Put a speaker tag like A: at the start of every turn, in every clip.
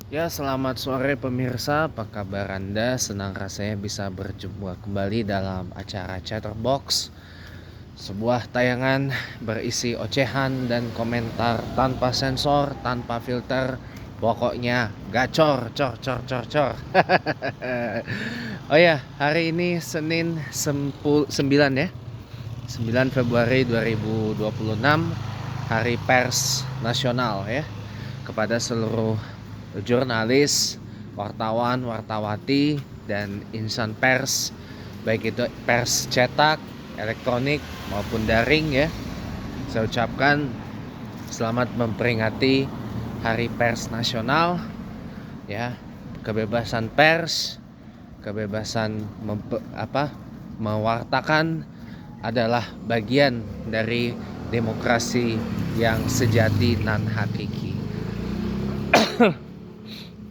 A: Ya, selamat sore pemirsa, apa kabar Anda? Senang rasanya bisa berjumpa kembali dalam acara Chatterbox, sebuah tayangan berisi ocehan dan komentar tanpa sensor, tanpa filter, pokoknya gacor, cor. Oh ya, hari ini Senin 9 ya, 9 Februari 2026, Hari Pers Nasional ya. Kepada seluruh jurnalis, wartawan, wartawati, dan insan pers, baik itu pers cetak, elektronik maupun daring ya, saya ucapkan selamat memperingati Hari Pers Nasional ya. Kebebasan pers, kebebasan mewartakan adalah bagian dari demokrasi yang sejati dan hakiki.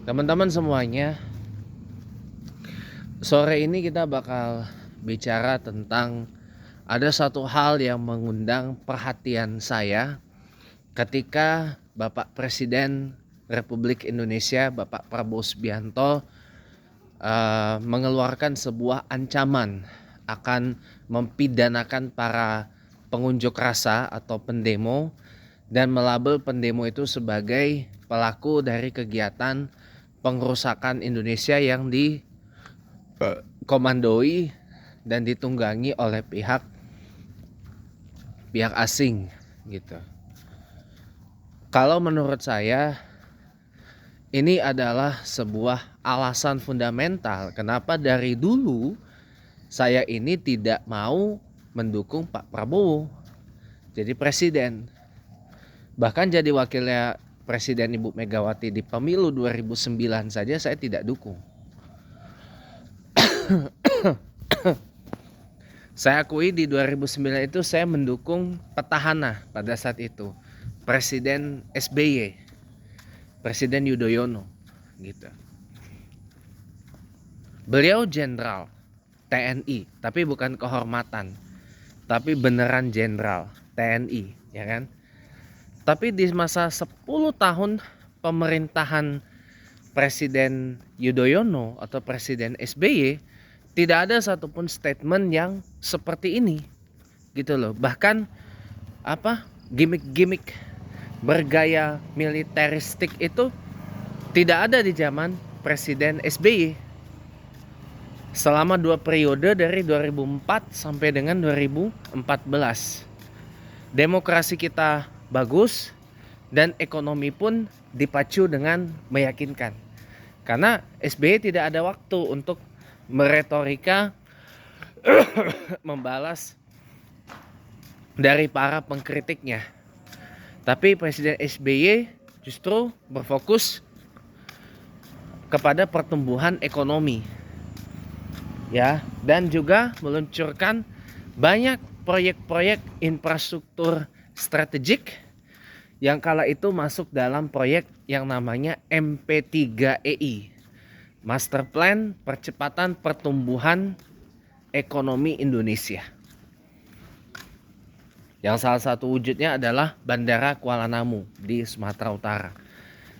A: Teman-teman semuanya, sore ini kita bakal bicara tentang ada satu hal yang mengundang perhatian saya ketika Bapak Presiden Republik Indonesia, Bapak Prabowo Subianto, mengeluarkan sebuah ancaman akan mempidanakan para pengunjuk rasa atau pendemo dan melabel pendemo itu sebagai pelaku dari kegiatan pengerusakan Indonesia yang dikomandoi dan ditunggangi oleh pihak asing gitu. Kalau menurut saya ini adalah sebuah alasan fundamental kenapa dari dulu saya ini tidak mau mendukung Pak Prabowo jadi presiden. Bahkan jadi wakilnya Presiden Ibu Megawati di pemilu 2009 saja saya tidak dukung. Saya akui di 2009 itu saya mendukung petahana pada saat itu, Presiden SBY, Presiden Yudhoyono gitu. Beliau jenderal TNI, tapi bukan kehormatan, tapi beneran jenderal TNI, ya kan? Tapi di masa 10 tahun pemerintahan Presiden Yudhoyono atau Presiden SBY tidak ada satupun statement yang seperti ini gitu loh. Bahkan gimmick bergaya militeristik itu tidak ada di zaman Presiden SBY selama 2 periode dari 2004 sampai dengan 2014. Demokrasi kita bagus dan ekonomi pun dipacu dengan meyakinkan. Karena SBY tidak ada waktu untuk meretorika membalas dari para pengkritiknya. Tapi Presiden SBY justru berfokus kepada pertumbuhan ekonomi. Ya, dan juga meluncurkan banyak proyek-proyek infrastruktur strategik yang kala itu masuk dalam proyek yang namanya MP3EI, Master Plan Percepatan Pertumbuhan Ekonomi Indonesia. Yang salah satu wujudnya adalah Bandara Kuala Namu di Sumatera Utara,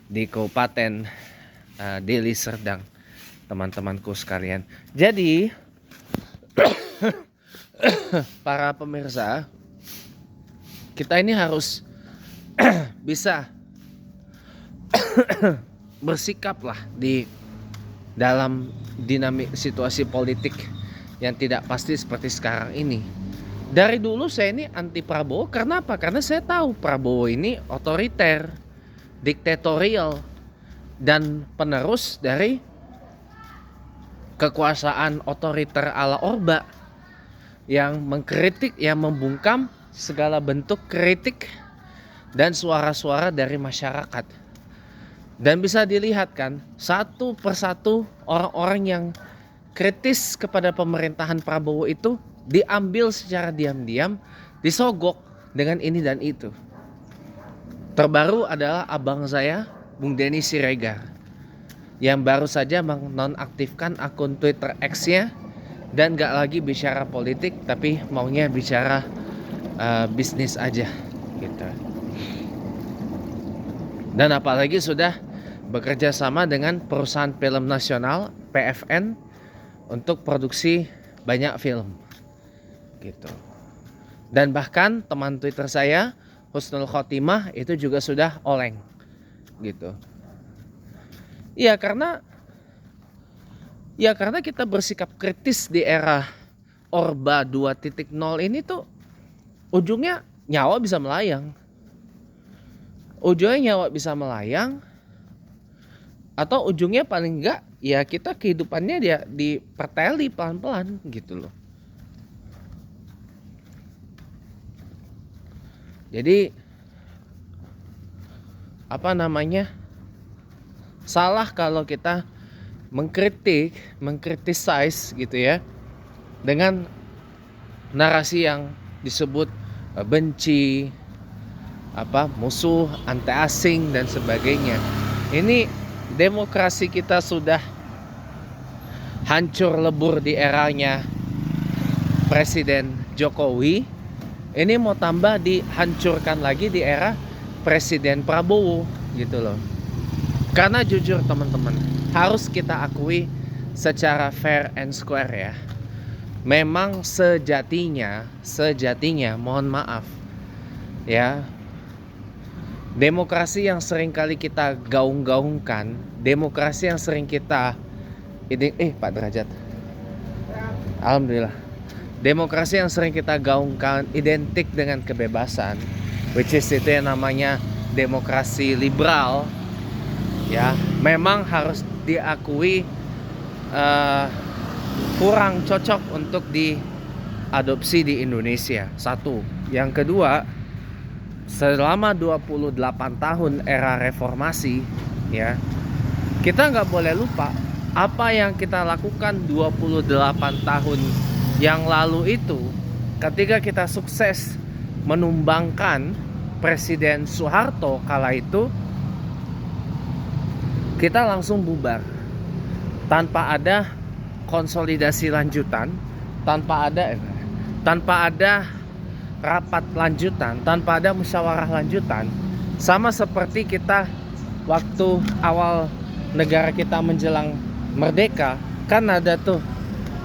A: di Kabupaten Deli Serdang, teman-temanku sekalian. Jadi para pemirsa, kita ini harus bisa bersikap lah di dalam dinamik situasi politik yang tidak pasti seperti sekarang ini. Dari dulu saya ini anti Prabowo. Karena apa? Karena saya tahu Prabowo ini otoriter, diktatorial, dan penerus dari kekuasaan otoriter ala Orba yang mengkritik, yang membungkam segala bentuk kritik dan suara-suara dari masyarakat. Dan bisa dilihat kan, satu persatu orang-orang yang kritis kepada pemerintahan Prabowo itu diambil secara diam-diam, disogok dengan ini dan itu. Terbaru adalah abang saya, Bung Denny Siregar, yang baru saja menonaktifkan akun Twitter X-nya dan gak lagi bicara politik, tapi maunya bicara bisnis aja gitu. Dan apalagi sudah bekerja sama dengan perusahaan film nasional PFN untuk produksi banyak film gitu. Dan bahkan teman Twitter saya Husnul Khotimah itu juga sudah oleng gitu. Ya karena kita bersikap kritis di era Orba 2.0 ini tuh ujungnya nyawa bisa melayang. Atau ujungnya paling enggak ya kita kehidupannya dia diperteli pelan-pelan gitu loh. Jadi salah kalau kita mengkritisize gitu ya dengan narasi yang disebut benci, musuh, anti asing dan sebagainya. Ini demokrasi kita sudah hancur lebur di eranya Presiden Jokowi. Ini mau tambah dihancurkan lagi di era Presiden Prabowo gitu loh. Karena jujur teman-teman, harus kita akui secara fair and square ya. Memang sejatinya mohon maaf ya, demokrasi yang sering kali kita gaung-gaungkan, demokrasi yang sering kita Pak Derajat, alhamdulillah, demokrasi yang sering kita gaungkan identik dengan kebebasan, which is itu yang namanya demokrasi liberal ya, memang harus diakui kurang cocok untuk diadopsi di Indonesia. Satu. Yang kedua, selama 28 tahun era reformasi ya, kita nggak boleh lupa apa yang kita lakukan 28 tahun yang lalu itu. Ketika kita sukses menumbangkan Presiden Soeharto kala itu, kita langsung bubar tanpa ada konsolidasi lanjutan, tanpa ada rapat lanjutan, tanpa ada musyawarah lanjutan. Sama seperti kita waktu awal negara kita menjelang merdeka, kan ada tuh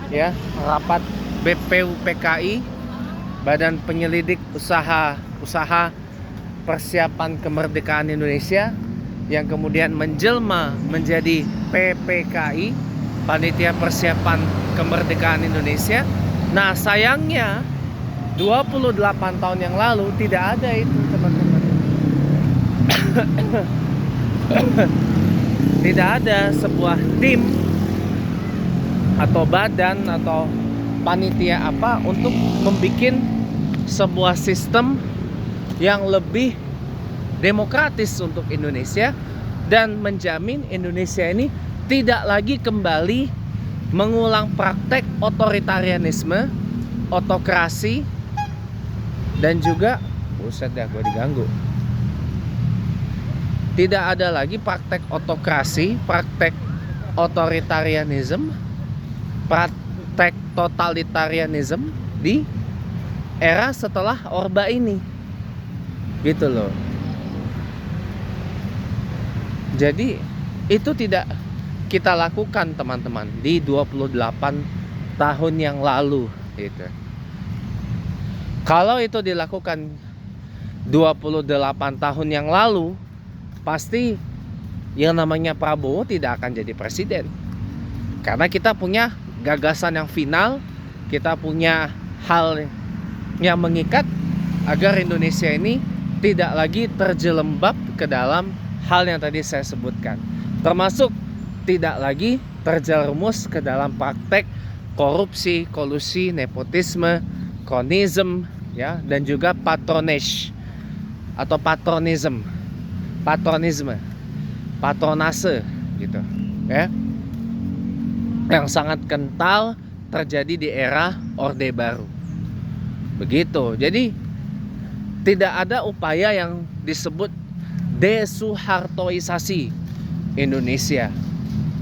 A: ya rapat BPUPKI, Badan Penyelidik Usaha Persiapan Kemerdekaan Indonesia, yang kemudian menjelma menjadi PPKI, Panitia Persiapan Kemerdekaan Indonesia. Nah sayangnya 28 tahun yang lalu tidak ada itu teman-teman. Tidak ada sebuah tim atau badan atau panitia untuk membuat sebuah sistem yang lebih demokratis untuk Indonesia dan menjamin Indonesia ini tidak lagi kembali mengulang praktek otoritarianisme, otokrasi, dan juga gue diganggu. Tidak ada lagi praktek otokrasi, praktek otoritarianisme, praktek totalitarianisme di era setelah Orba ini. Gitu loh. Jadi itu tidak kita lakukan teman-teman di 28 tahun yang lalu gitu. Kalau itu dilakukan 28 tahun yang lalu, pasti yang namanya Prabowo tidak akan jadi presiden. Karena kita punya gagasan yang final, kita punya hal yang mengikat agar Indonesia ini tidak lagi terjelembab ke dalam hal yang tadi saya sebutkan, termasuk tidak lagi terjerumus ke dalam praktek korupsi, kolusi, nepotisme, kronisme ya, dan juga patronage atau patronase gitu ya, yang sangat kental terjadi di era Orde Baru. Begitu. Jadi tidak ada upaya yang disebut desuhartoisasi Indonesia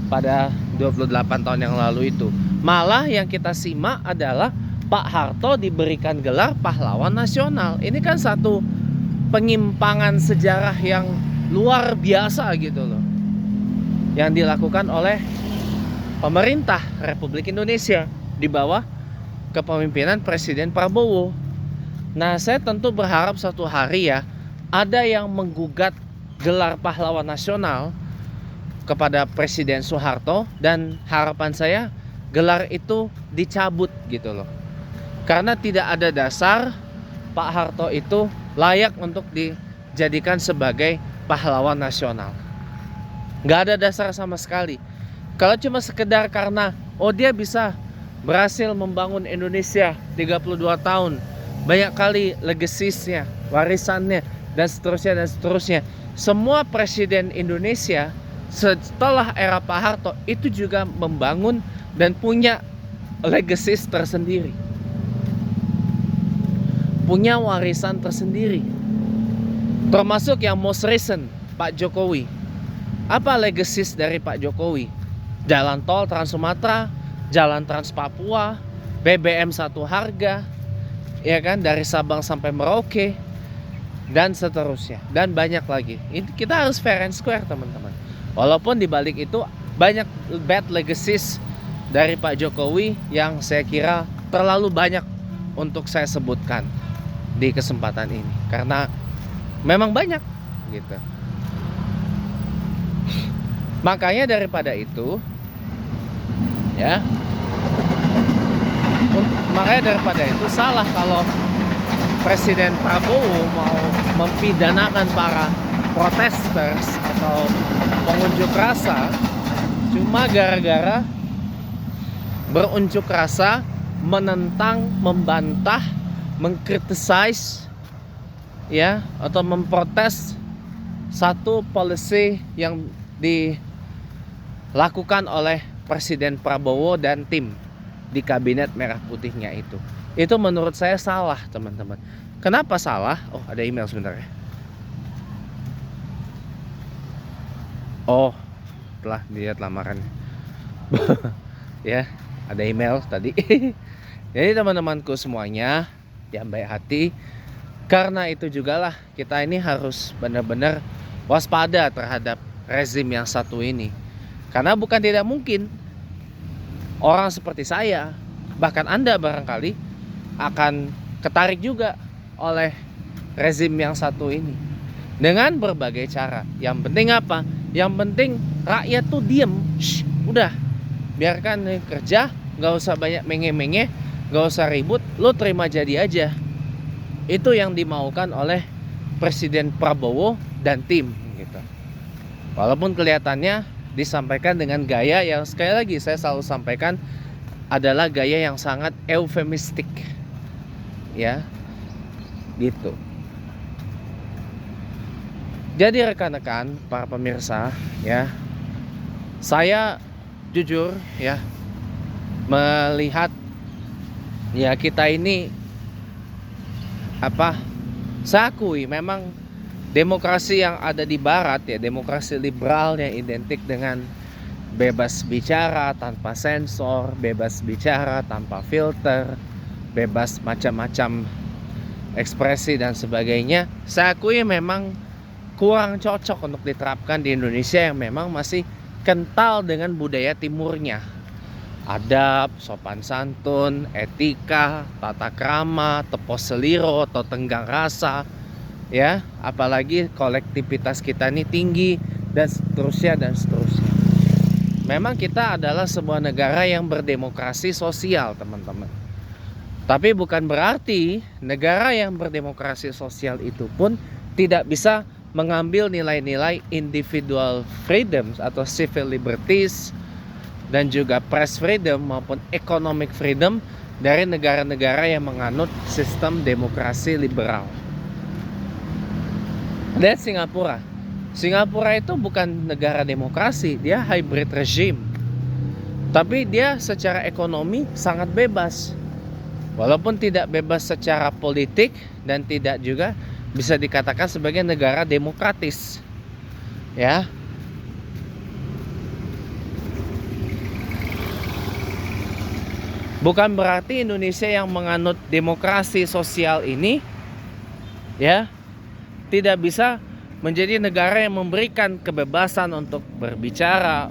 A: pada 28 tahun yang lalu itu. Malah yang kita simak adalah Pak Harto diberikan gelar pahlawan nasional. Ini kan satu penyimpangan sejarah yang luar biasa gitu loh. yang dilakukan oleh pemerintah Republik Indonesia di bawah kepemimpinan Presiden Prabowo. Nah, saya tentu berharap suatu hari ya ada yang menggugat gelar pahlawan nasional kepada Presiden Soeharto, dan harapan saya gelar itu dicabut gitu loh. Karena tidak ada dasar Pak Harto itu layak untuk dijadikan sebagai pahlawan nasional. Nggak ada dasar sama sekali. Kalau cuma sekedar karena dia bisa berhasil membangun Indonesia 32 tahun, banyak kali legasinya, warisannya, dan seterusnya. Semua presiden Indonesia setelah era Pak Harto itu juga membangun dan punya legacy tersendiri, punya warisan tersendiri. Termasuk yang most recent, Pak Jokowi. Apa legacy dari Pak Jokowi? Jalan tol Trans Sumatera, jalan Trans Papua, BBM satu harga, ya kan, dari Sabang sampai Merauke, dan seterusnya, dan banyak lagi. Kita harus fair and square, teman-teman. Walaupun dibalik itu banyak bad legacies dari Pak Jokowi yang saya kira terlalu banyak untuk saya sebutkan di kesempatan ini, karena memang banyak gitu. Makanya daripada itu ya, salah kalau Presiden Prabowo mau mempidanakan para protesters atau pengunjuk rasa cuma gara-gara berunjuk rasa menentang, membantah, mengkritisize ya, atau memprotes satu policy yang dilakukan oleh Presiden Prabowo dan tim di kabinet merah putihnya itu. Itu menurut saya salah, teman-teman. Kenapa salah? Oh, ada email sebentar ya. Oh, telah dilihat lamaran. Ya, ada email tadi. Jadi teman-temanku semuanya yang baik hati, karena itu jugalah kita ini harus benar-benar waspada terhadap rezim yang satu ini. Karena bukan tidak mungkin orang seperti saya, bahkan Anda barangkali akan ketarik juga oleh rezim yang satu ini dengan berbagai cara. Yang penting apa? Yang penting rakyat tuh diem. Udah, biarkan kerja, gak usah banyak menge-menge, gak usah ribut, lo terima jadi aja. Itu yang dimaukan oleh Presiden Prabowo dan tim gitu. Walaupun kelihatannya disampaikan dengan gaya yang sekali lagi saya selalu sampaikan adalah gaya yang sangat eufemistik ya gitu. Jadi rekan-rekan, para pemirsa ya, saya jujur ya melihat ya kita ini saya akui memang demokrasi yang ada di barat ya, demokrasi liberal yang identik dengan bebas bicara tanpa sensor, bebas bicara tanpa filter, bebas macam-macam ekspresi dan sebagainya, saya akui memang kurang cocok untuk diterapkan di Indonesia yang memang masih kental dengan budaya timurnya. Adab, sopan santun, etika, tata krama, tepos seliro atau tenggang rasa ya, apalagi kolektivitas kita ini tinggi dan seterusnya. Memang kita adalah sebuah negara yang berdemokrasi sosial, teman-teman. Tapi bukan berarti negara yang berdemokrasi sosial itu pun tidak bisa mengambil nilai-nilai individual freedoms atau civil liberties dan juga press freedom maupun economic freedom dari negara-negara yang menganut sistem demokrasi liberal. Lihat Singapura. Singapura itu bukan negara demokrasi, dia hybrid regime. Tapi dia secara ekonomi sangat bebas. Walaupun tidak bebas secara politik dan tidak juga bisa dikatakan sebagai negara demokratis. Ya. Bukan berarti Indonesia yang menganut demokrasi sosial ini ya tidak bisa menjadi negara yang memberikan kebebasan untuk berbicara,